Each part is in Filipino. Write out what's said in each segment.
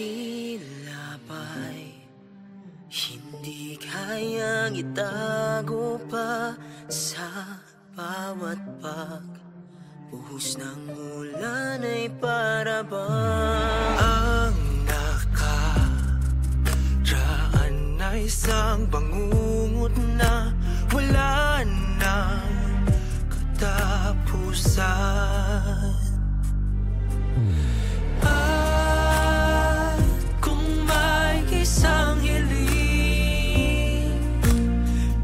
tila ba'y hindi kayang itago pa sa bawat pagbuhos ng ulan ay para bang ang nakaraan ay isang bangungot na wala nang katapusan. At kung may isang hiling,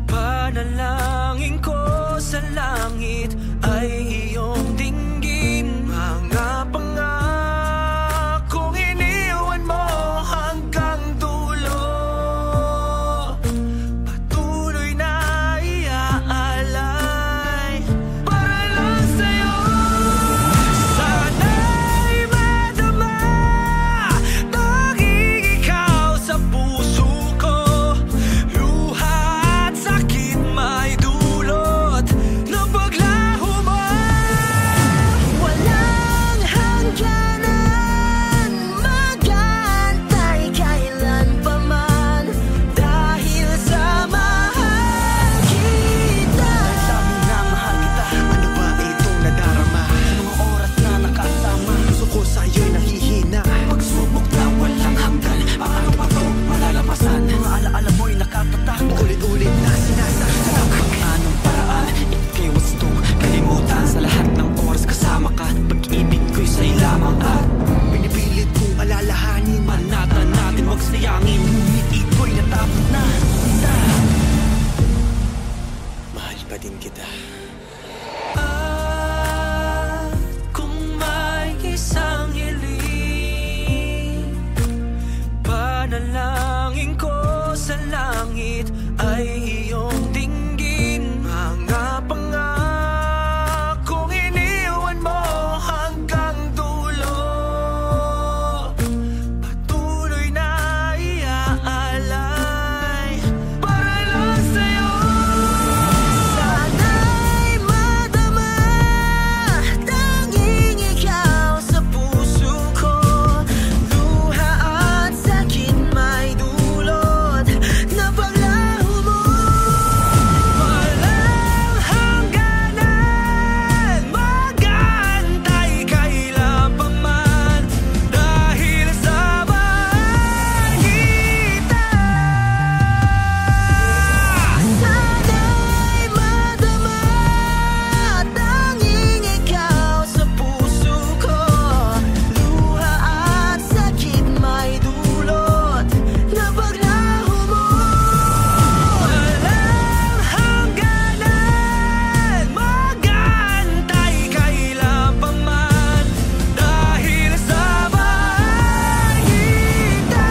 panalangin ko sa langit ay iyong dinggin. Mga pangakong iniwan mo hanggang dulo, patuloy na iaalay para lang sa'yo. Sana'y madama tanging ikaw sa puso ko. Luha at sakit may dulot na paglaho mo. Walang hangganan, mag-aantay kailan pa man, dahil sa mahal kita. Dahil sa amin na mahal kita, ano ba itong nadarama? Sa mga oras na nakasama, puso ko sa'yo'y nahihina. Pagsubok na walang hanggan, paano pa to malalampasan? Mga alaala mo'y nakatatak, ulit-ulit na sinasaktan. Anong paraan, ika'y wastong kalimutan. Sa lahat ng oras kasama ka, pag-ibig ko'y sa'y lamang. At pinipilit kong alalahanin, manatan natin wag sayangin. Ngunit ito'y natapos na. Mahal pa din kita. At kung may isang hiling, panalangin ko sa langit ay iyong dinggin. Mga pangakong iniwan mo hanggang dulo, patuloy na iaalay para lang sa'yo. Sana'y madama tanging ikaw sa puso ko. Luha at sakit may dulot na paglaho mo. Walang hangganan, mag-aantay kailan pa man, dahil sa mahal kita. Sana'y madama tanging ikaw sa puso ko. Luha at sakit may dulot na paglaho mo. Walang hangganan, mag-aantay kailan pa man, dahil sa mahal kita.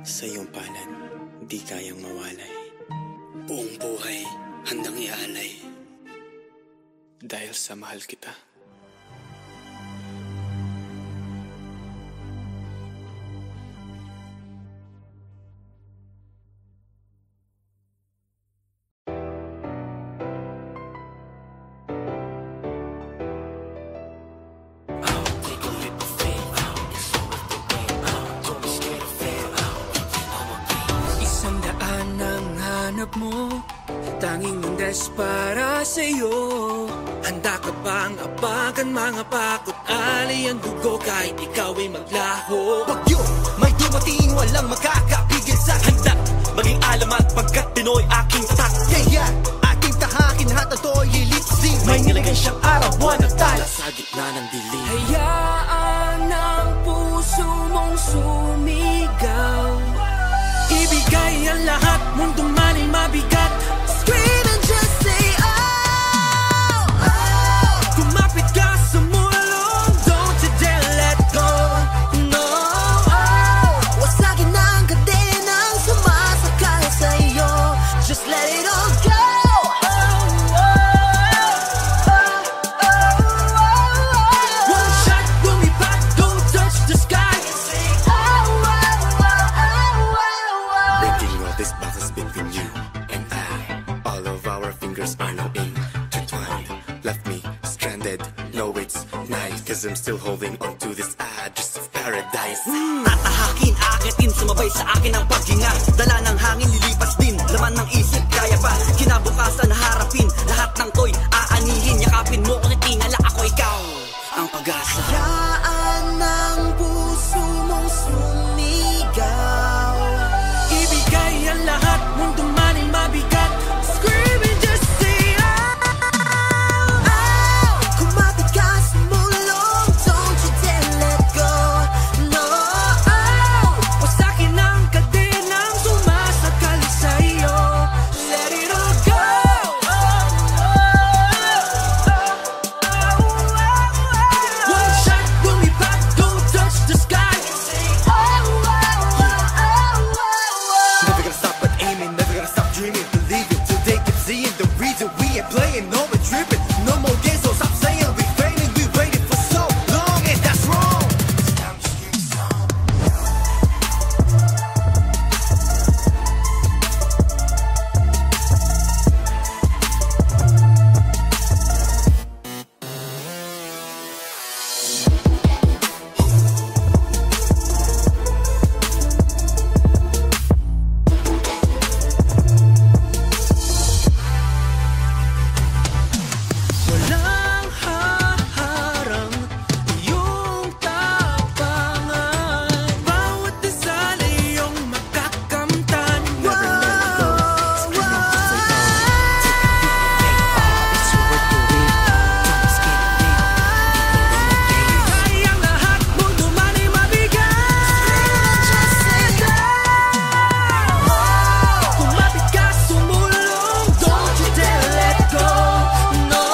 Sa iyong palad, di kayang mawalay. Buong buhay, handang ialay. Dahil sa mahal kita. Isang daan ang hanap mo, tanging landas para sa'yo. Handa ka bang apagan mga pakot alay ang dugo kahit ikaw ay maglaho? Bagyo, may dumating walang makakapigil sa handa. Maging alamat pagkat Pinoy aking tatak. Kaya aking tahakin hat at to'y lilipsing. May nilagay siyang araw, buwan at tala sa gitna ng dilim. Hayaan ang puso mong sumigaw, ibigay ang lahat, mundong man ay mabigat. Scream and just say oh, oh. Kumapit ka sa mulong, don't you dare let go. No, oh. Wasagin ang kadenang sumasakal sa'yo, just let it all go. One shot, lumipad, don't touch the sky. Say oh, oh, oh, oh. 'cause I'm still holding on to this address of paradise. Tatahakin, aakitin, sumabay sa akin ang paghinga. Dala ng hangin, lilipas din, laman ng isip, kaya pa kinabukasan, harapin lahat ng to'y aanihin. Yakapin mo kung itingala ako ikaw ang pag-asa. Hayaan ng puso mong sumigaw. Ibigay ang lahat, mundo man ay mabigat. Scream and just say ow, ow. Kung mabigat sa mulong, don't you dare let go. No, oh. Wasakin ang kadenang sumasakal sa'yo. Let it all go. One shot, lumipad, don't touch the sky. Never gonna stop but aiming, never gonna stop dreaming, believing till they can see it. The reason we ain't playing, no we're tripping. No more games, so stop saying we failing. We waited for so long, and that's wrong. It's time to scream song. Walang haharang iyong tapangan. Bawat dasal ay iyong makakamtan. Never let it go. Scream and just say oh. It's worth the wait. Don't skip me. Kaya ang lahat, mundo man ay mabigat. Just say ow. Kung mabigat sumulong, don't you dare let go. No,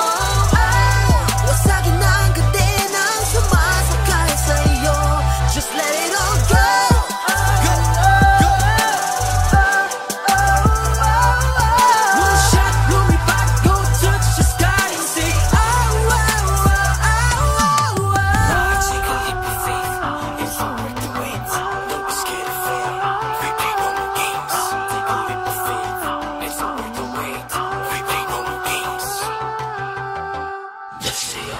wasagin ang kadenang sumasakal sa'yo. Just let it all go. One shot, lumipad, go touch the sky and say oh, oh, oh, oh, oh. Take a leap of faith, it's all worth the wait. Don't be scared of fail, we play no more games. Take a leap of faith, it's all worth the wait. We play no more games. Just say oh.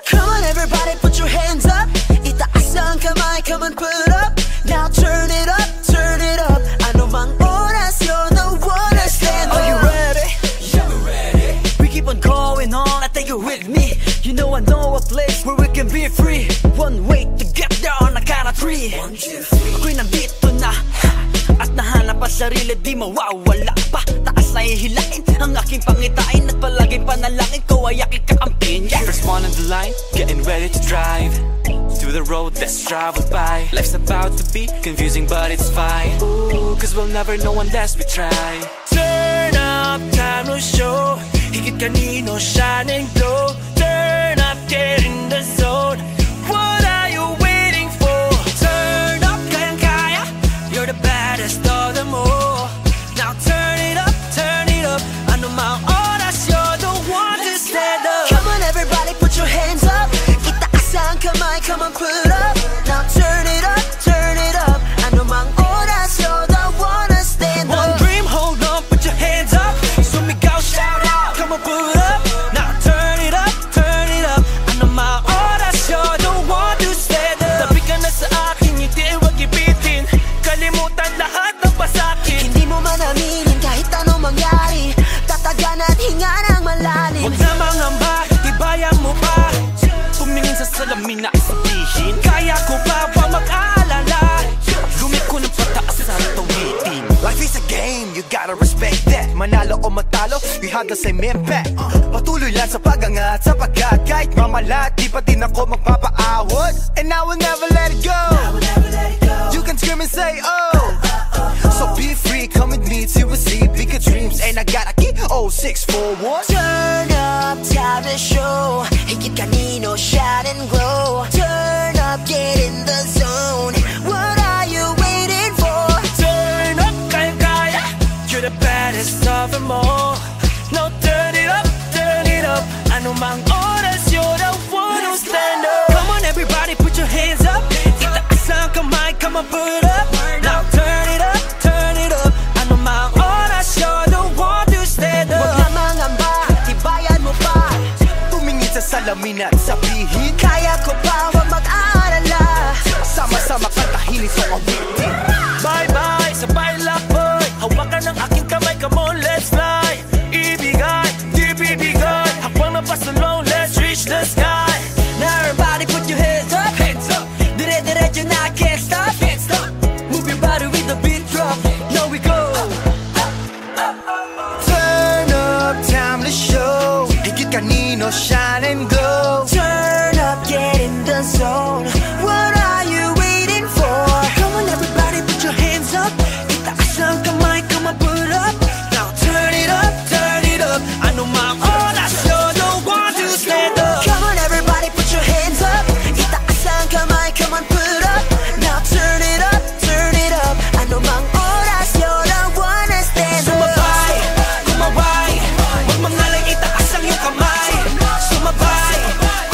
Come on everybody, put your hands up. Itaas ang kamay, come on put up. Now turn it up, turn it up. Ano mang oras, you're the one to stand up. Are you ready? Yeah, we're ready. We keep on going on, I take you with me. You know I know a place where we can be free. One way to get there on a count of three. 1, 2, 3. Ako'y nandito na at nahanap ang sarili, di mawawala pa. Taas na hihilain ang aking pangitain at palaging panalangin ko ay aking kakampin. Yeah. First one on the line, getting ready to drive through the road that's traveled by. Life's about to be confusing, but it's fine. Ooh, 'cause we'll never know unless we try. Turn up, time to show. Higit kanino, shine and glow. Turn up, get in the zone. What are you waiting for? Turn up, kayang-kaya. You're the baddest of them all. Now turn it up, turn it up. Ano mang oras, you're the one to stand up. Come on everybody, put your hands up. Itaas ang kamay, come on put up. Now turn it up, turn it up. Ano mang oras, you're the one to stand up. One dream, hold on, put your hands up. Sumigaw, shout out, come on put up. Now turn it up, turn it up. Ano mang oras, you're the one to stand up. Tabi ka na sa akin, hindi wag ibitin. Kalimutan lahat ng pasakit. Hindi mo man aminin kahit anong mangyari. Tatagan at hinga ng malalim. Huwag na mangamba, tibayan mo pa. Tumingin sa salamin na sabihin, Kaya ko ba mag-aalala? lumiko ng pataas sa tawitin. Life is a game, you gotta respect that. Manalo o matalo, we have the same impact. Patuloy lang sa pag-angat, sapagkat kahit mamalat, di pa din ako magpapaawat. And I will never let it go. You can scream and say oh. So be free, come with me to receive bigger dreams. And I got a key, 0641. Turn up, time to show. Higit kanino, shine and glow. Turn up, get in the zone. What are you waiting for? Turn up, kaya-kaya. You're the baddest of them all. Now turn it up, turn it up. Ano mang oras, you're the come on, put it up. Now turn it up, turn it up. Ano mang oras, you're the one to stand up. Huwag na mangamba, tibayan mo pa. Tumingin sa salamin at sabihin, kaya ko pa, huwag mag-aalala. Sama-sama katahilis o awitin. Bye-bye, sabay lakoy. Hawakan ng aking kamay, come on, let's fly. Ibigay, di bibigay. Habang napasulong, let's reach the sky. Now everybody put your hands up, hands up. Dire-diretso na, can't stop, can't stop. Move your body with the beat drop. Now we go. Turn up, time to show. Higit kanino, shine and glow. Turn up, get in the zone. What are you waiting for? Come on everybody, put your hands up. Itaas ang kamay, come on, put up. Now turn it up, turn it up. Ano mang oras, you're the one to stand up. Come on everybody, put your hands up. Itaas ang kamay, come on, put up. Now turn it up, turn it up. Ano mang oras, you're the one to stand up. Sumabay, kumaway. Huwag mangalang itaas ang iyong kamay. Sumabay,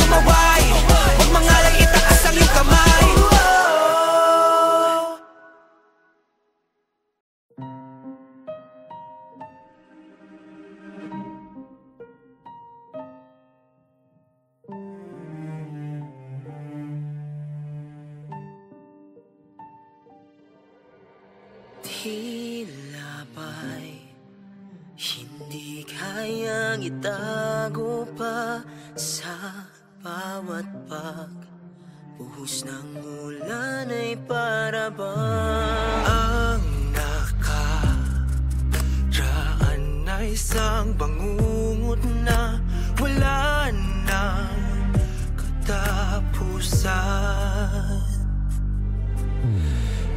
kumaway. Huwag mangalang itaas ang iyong kamay. Tila ba'y hindi kayang itago pa sa bawat pagbuhos ng ulan ay para bang ang nakaraan ay isang bangungot na wala nang katapusan.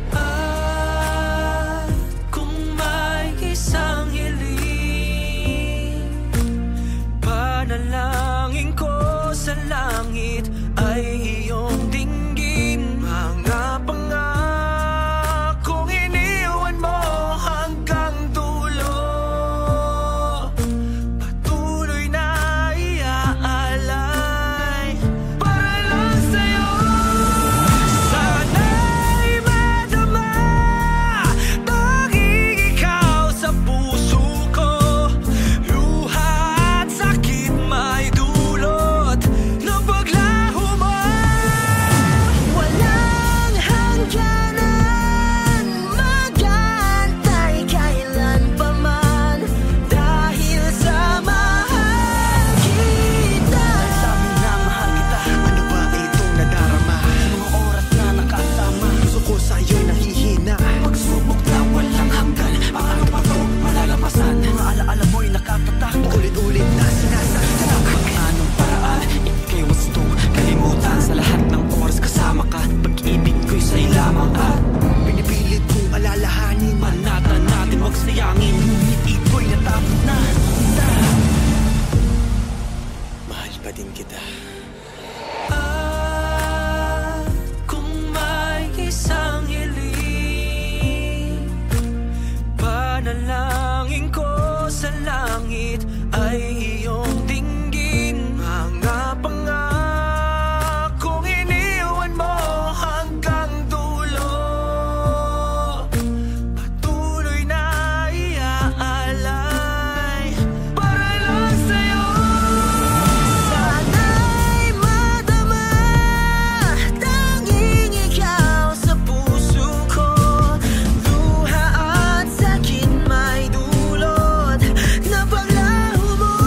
At kung may isang hiling, panalangin ko sa langit ay iyong dinggin. Mga pangakong iniwan mo hanggang dulo, patuloy na iaalay para lang sa'yo. Sana'y madama tanging ikaw sa puso ko. Luha at sakit may dulot ng paglaho mo. Walang hangganan, mag-aantay kailan pa man, dahil sa mahal kita. Sabi na mahal kita, ano ba itong nadarama? Sa mga oras na nakasama, puso ko sa'yo'y nahihina. Pagsubok na walang hanggan, paano pa to malalampasan? Mga alaala mo'y nakakatakot, ulit-ulit na sinasaktan. Anong paraan, ika'y wastong kalimutan. Sa lahat ng oras kasama ka, pag-ibig ko'y sa'yo lamang. At pinipilit kong alalahanin, manatan natin wag sayangin. Ngunit ito'y natapos na. Mahal pa din kita. At kung may isang hiling, panalangin ko sa langit ay iyong dinggin. Mga pangakong iniwan mo hanggang dulo, patuloy na iaalay para lang sa'yo. Sana'y madama tanging ikaw sa puso ko. Luha at sakit may dulot ng paglaho mo.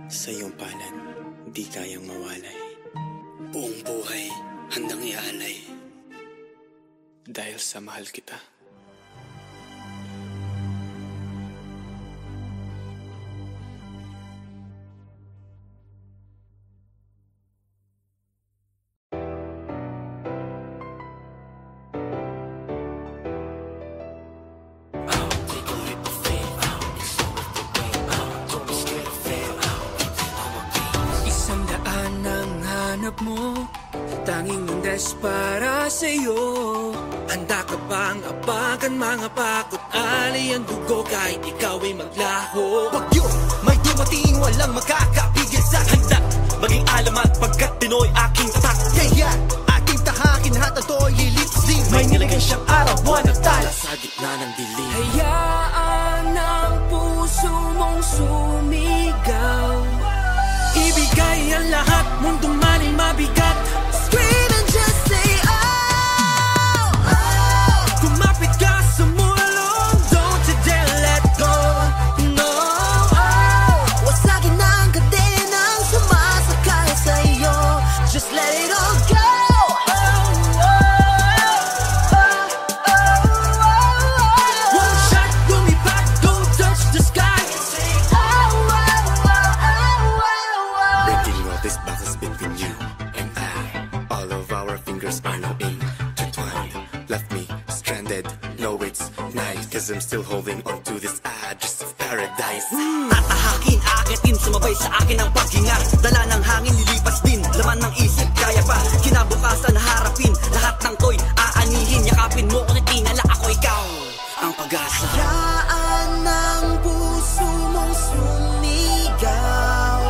Sa iyong palad, di kayang mawalay. Buong buhay, handang ialay. Dahil sa mahal kita. Mo, tanging mundes para sa'yo. Handa ka bang apagan mga pakot alay ang dugo kahit ikaw ay maglaho? Bagyo, may dumating walang makakapigil sa handa. Maging alamat pagkat Pinoy aking tatak. Kaya aking tahakin lahat na to'y lilipsin. May nilagay siyang araw, buwan at tala sa gitna ng dilim. Hayaan ang puso mong sumigaw. Ibigay ang lahat, mundong man ay mabigat. Scream and just say oh, oh. Kumapit ka sa mulong, don't you dare let go. No, oh. Wasagin ang kadenang sumasakay sa'yo. Just let it all go. Oh, oh, oh, oh, oh. One shot, lumipad, don't touch the sky. Say oh, oh, oh, oh, oh. Breaking all these boxes between you and I. All of our fingers are now intertwined. Left me stranded, no it's nice. Cause I'm still holding on to this address of paradise. Tatahakin, aakitin, sumabay sa akin ang paghinga. Dala ng hangin, lilipas din, laman ng isip, kaya pa kinabukasan, harapin, lahat ng to'y aanihin. Yakapin mo, kitinala ako ikaw, ang pag-asa. Hayaan ang puso mong sumigaw.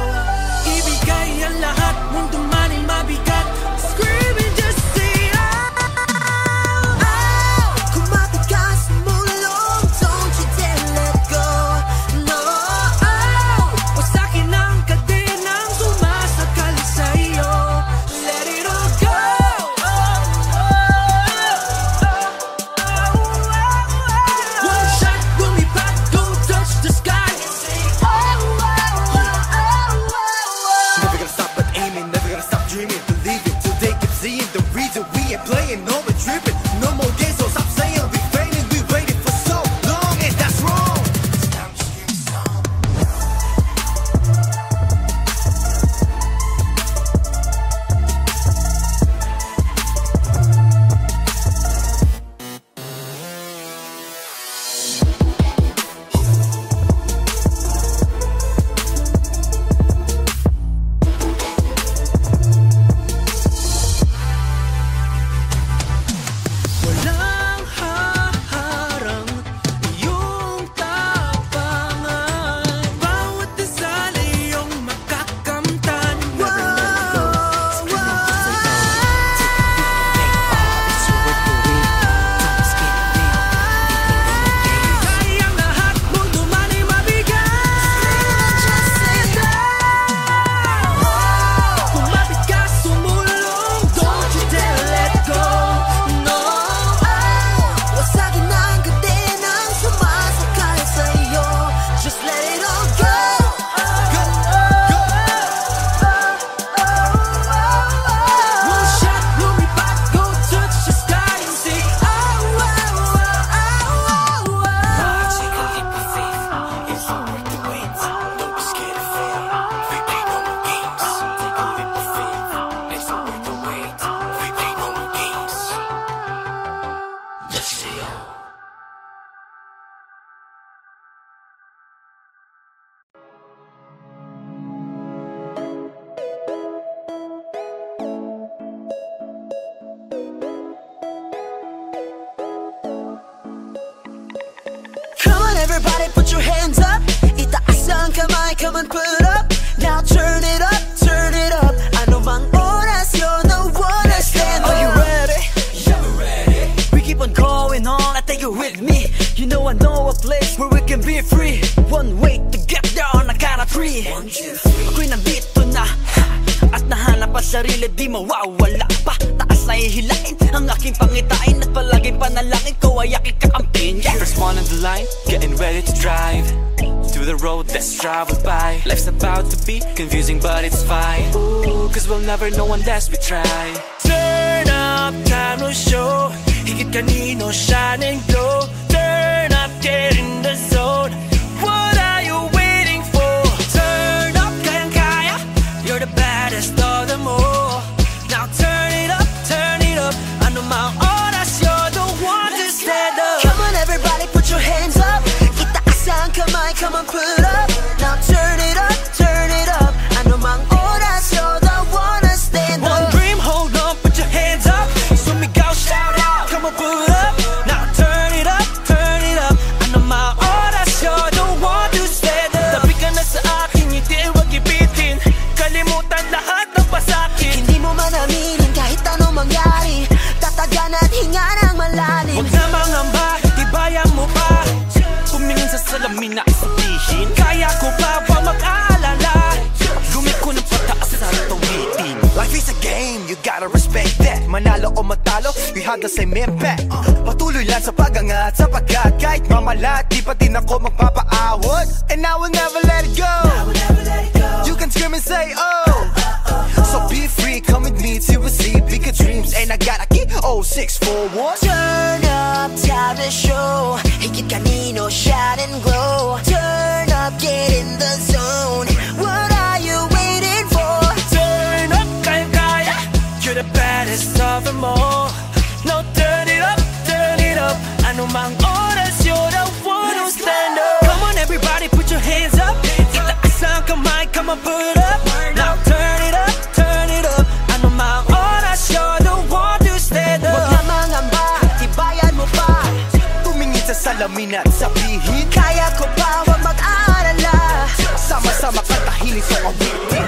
Ibigay ang lahat, mundong man ay mabigat. Scream and just say oh, oh. Kumapit ka sa mulong, don't you dare let go. No, oh. Wasakin ang kadenang sumasakal sa'yo. Let it all go. Oh, oh, oh, oh, oh. One shot, lumipad, don't touch the sky. Say oh, oh, oh, oh, oh. Never gonna stop but aiming, never gonna stop dreaming, believing till they keep seeing the reason we ain't playing, no we're tripping. No more games, so stop saying we fading, we waited for so long and that's wrong. It's time to sing a song. Walang haharang iyong tapangan. Bawat dasal ay iyong makakamtan. Kayang lahat, mundo man ay mabigat. Kumapit ka, sumulong, don't you dare let go. No, wasagin ang kadenang sumasakay sa'yo. Just let it all go. Go, go. One shot, lumipad, go touch the sky and say oh, oh, oh, oh, oh. Take a leap of faith, it's not worth the wait. Don't be scared of fail, we play no more games. Take a leap of faith, it's not worth the wait. We play no more games. Just say oh. Come on everybody, put your hands up. Itaas ang kamay, come on put up. Now turn it up, turn it up. Ano mang oras, you're the one to stand up. Are you ready? Yeah, we're ready. We keep on going on, I take you with me. You know I know a place where we can be free. One way to get there on a count of three. 1, 2, 3. Ako'y nandito na, at nahanap ang sarili, di mawawala pa. Taas na ihilain ang aking pangitain, at palaging panalangin ko ay aking kakampihin. Yeah. First one on the line, getting ready to drive to through the road that's traveled by. Life's about to be confusing but it's fine. Ooh, cause we'll never know unless we try. Turn up, time to show. Higit kanino, shine and glow. Turn up, get in the zone. What are you waiting for? Turn up, kayang-kaya. You're the baddest of them all. Now turn it up, turn it up. Ano mang oras, you're the one to stand up. Come on everybody, put your hands up. Itaas ang kamay, come on put up. Now turn it up, turn it up. Ano mang oras, you're the one to stand up. One dream, hold on, put your hands up. Sumigaw, shout out, come on put up. Now turn it up, turn it up. Ano mang oras, you're the one to stand up. Tabi ka na sa akin, hindi wag ipitin. Kalimutan lahat ng pasakit. Hindi mo man aminin kahit anong mangyari. Tatagan at hinga ng malalim. Huwag na mangamba, tibayan mo pa. Tumingin sa salamin na isabihin. Kaya ko pa ba mag-aalala? Gumit ko ng pataas sa tawitin. Life is a game, you gotta respect that. Manalo o matalo, we have the same impact. Patuloy lang sa pag-angat, sapagkat kahit mamalat, di pa din ako magpapaawat. And I will never let it go. You can scream and say oh. So be free, come with me to receive bigger dreams. And I got a key, 0641. Turn up, time to show. Higit kanino, shine and glow. Turn up, get in the zone. What are you waiting for? Turn up, kaya-kaya. You're the baddest of them all. Now turn it up, turn it up. Ano mang oras, you're the one who stand up. Come on everybody, put your hands up. Itaas ang kamay, come on put up. Now turn it up, turn it up. Ano mang oras, you're the one to stand up. Huwag na mangamba, tibayan mo pa. Tumingin sa salamin at sabihin, Kaya ko pa, huwag mag-aalala. sama-sama katahiling sa awitin.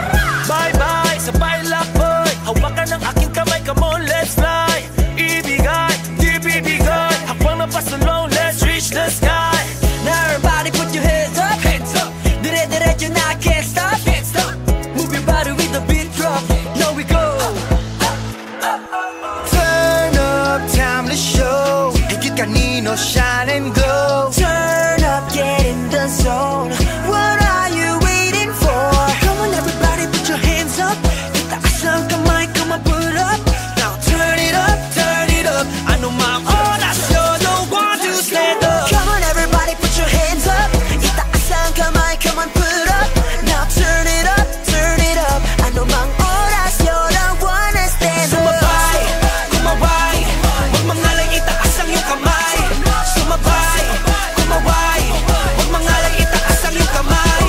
Bye-bye, sabay lakboy. Hawakan ng aking kamay, come on, let's fly. Ibigay, di bibigay. Hakbang na pasalong, let's reach the sky. Now everybody put your hands up. Hands up, Dire-diretso na, can't stop. can't stop. Move your body with the beat drop. Now we go. Turn up, time to show. Higit kanino, shine and glow. Turn up, get in the zone. What are you waiting for? Come on everybody, put your hands up. Itaas ang kamay, come on put up. Now turn it up, turn it up. Ano mang oras, you're the one to stand up. Come on everybody, put your hands up. Itaas ang kamay, come on put up. Now turn it up, turn it up. Ano mang oras, you're the one to stand up. Sumabay, kumaway. Huwag mangalang itaas ang iyong kamay. Sumabay, kumaway. Huwag mangalang itaas ang iyong kamay.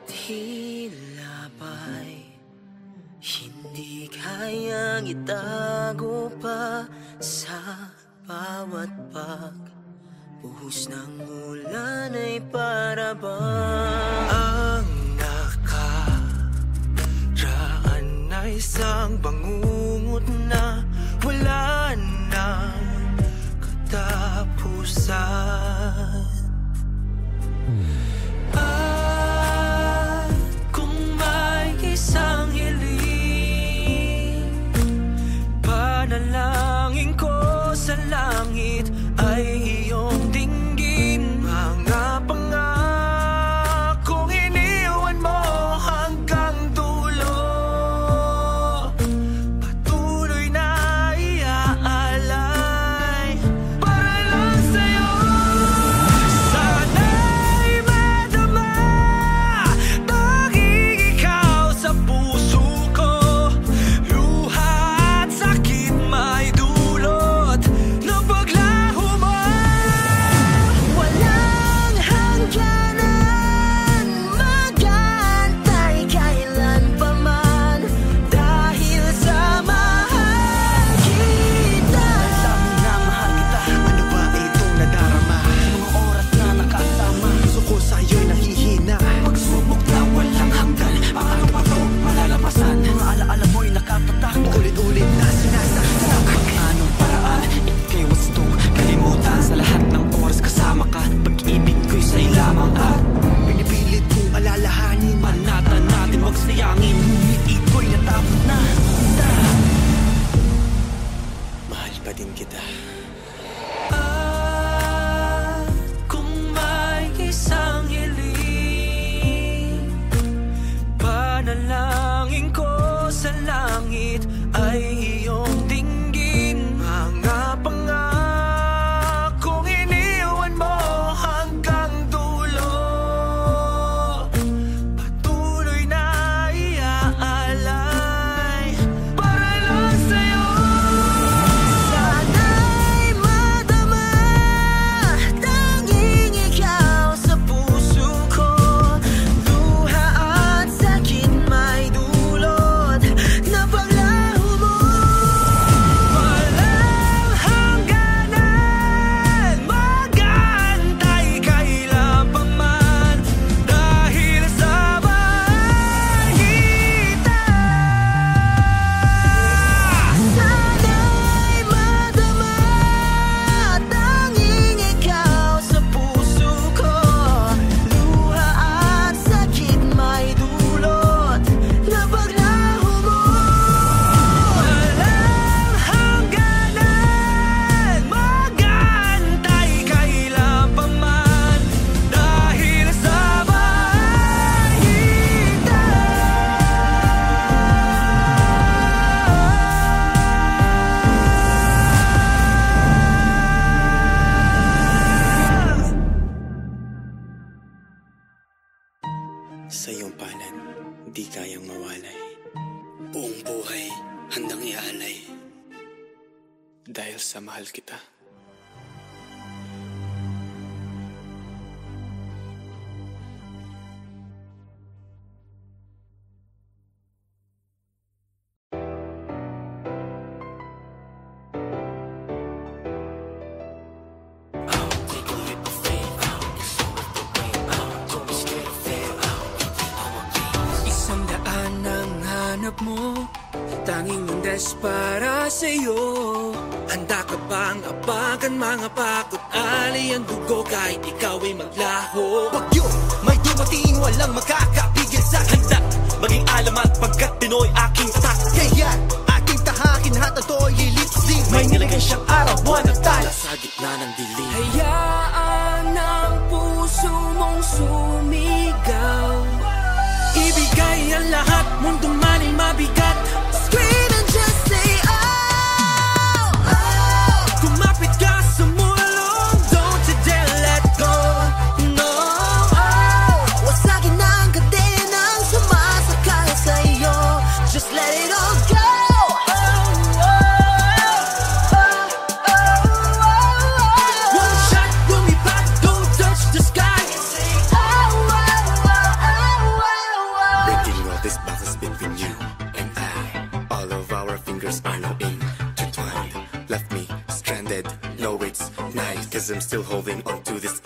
Tila ba'y hindi kayang itago pa sa bawat pagbuhos ng ulan ay para bang Ang nakaraan ay isang bangungot na wala nang katapusan. At kung may isang hiling, panalangin ko sa langit ay iyong dinggin. Mga pangarap At pinipilit kong alalahanin, panatan natin magsayangin, ngunit ito'y natapos na. Mahal pa din kita. At kung may isang hiling, panalangin ko sa langit ay iyong dinggin. Mga pangakong iniwan mo hanggang dulo, patuloy na iaalay para lang sa'yo. Sana'y madama, tanging ikaw sa puso ko. Luha at sakit may dulot na paglaho mo. Walang hangganan, mag-aantay kailan pa man, dahil sa mahal kita. Sana'y madama, tanging ikaw sa puso ko. Luha at sakit may dulot na paglaho mo. Walang hangganan, mag-aantay kailan pa man, dahil sa mahal kita. Sa iyong palad, di kayang mawalay. Buong buhay, handang ialay. Dahil sa mahal kita. Isang daan ang hanap mo, tanging landas para sa'yo. Handa ka bang apagan mga pakot alay ang dugo kahit ikaw ay maglaho? Bagyo, may dumating, walang makakapigil sa Handa maging alamat pagkat Pinoy aking tatak. kaya't aking tahakin, hatato'y ilipsing. May nilagay siyang araw, buwan at talas. Sa gitna ng dilim. Hayaan ang puso mong sumigaw, ibigay ang lahat, mundo man ay mabigat. Scream and just say oh, oh. Kumapit ka sa mulong, don't you dare let go. No, oh. Wasagin ang kadenang sumasakay sa'yo, just let it all go. One shot, lumipad, don't touch the sky. Breaking all these boxes between you and I. All of our fingers are now intertwined. Left me stranded, no it's night, cause I'm still holding on to this